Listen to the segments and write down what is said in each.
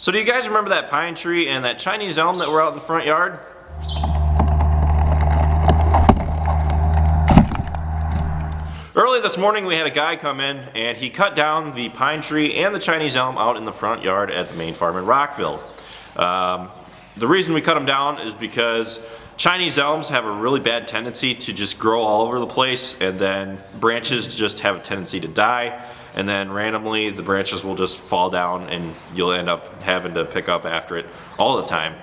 So do you guys remember that pine tree and that Chinese elm that were out in the front yard? Early this morning we had a guy come in and he cut down the pine tree and the Chinese elm out in the front yard at the main farm in Rockville. The reason we cut them down is because Chinese elms have a really bad tendency to just grow all over the place, and then branches just have a tendency to die, and then randomly the branches will just fall down and you'll end up having to pick up after it all the time.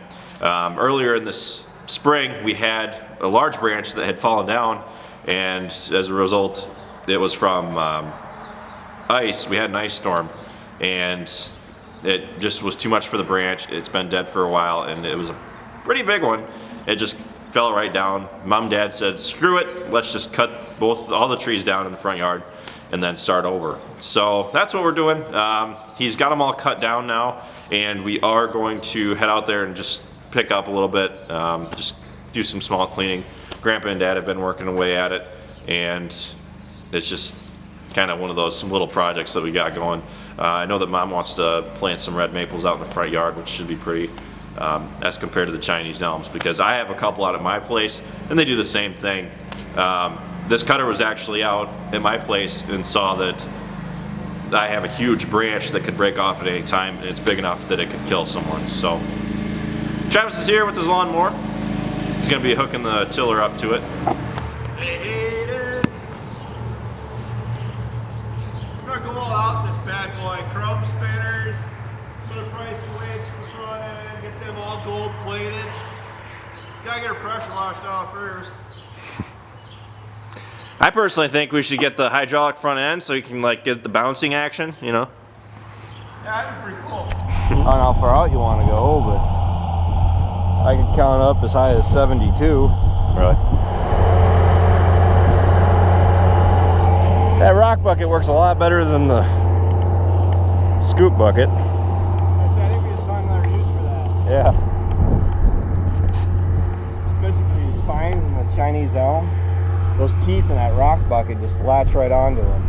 Earlier in this spring we had a large branch that had fallen down, and as a result it was from ice. We had an ice storm and it just was too much for the branch. It's been dead for a while and it was a pretty big one. It just fell right down. Mom and Dad said, screw it, let's just cut all the trees down in the front yard and then start over. So that's what we're doing. He's got them all cut down now, and we are going to head out there and just pick up a little bit, just do some small cleaning. Grandpa and Dad have been working away at it, and it's just kind of one of those little projects that we got going. I know that Mom wants to plant some red maples out in the front yard, which should be pretty, as compared to the Chinese elms, because I have a couple out at my place and they do the same thing. This cutter was actually out at my place and saw that I have a huge branch that could break off at any time, and it's big enough that it could kill someone. So Travis is here with his lawnmower. He's going to be hooking the tiller up to it. We're going to go all out in this bad boy. Chrome spinners, put a price switch in the front end, get them all gold plated. Gotta get her pressure washed off first. I personally think we should get the hydraulic front end so you can like get the bouncing action, you know? Yeah, that'd be pretty cool. I don't know how far out you want to go, but I can count up as high as 72. Really? That rock bucket works a lot better than the scoop bucket. I think we just find another use for that. Yeah. Especially for these spines and this Chinese elm. Those teeth in that rock bucket just latch right onto them.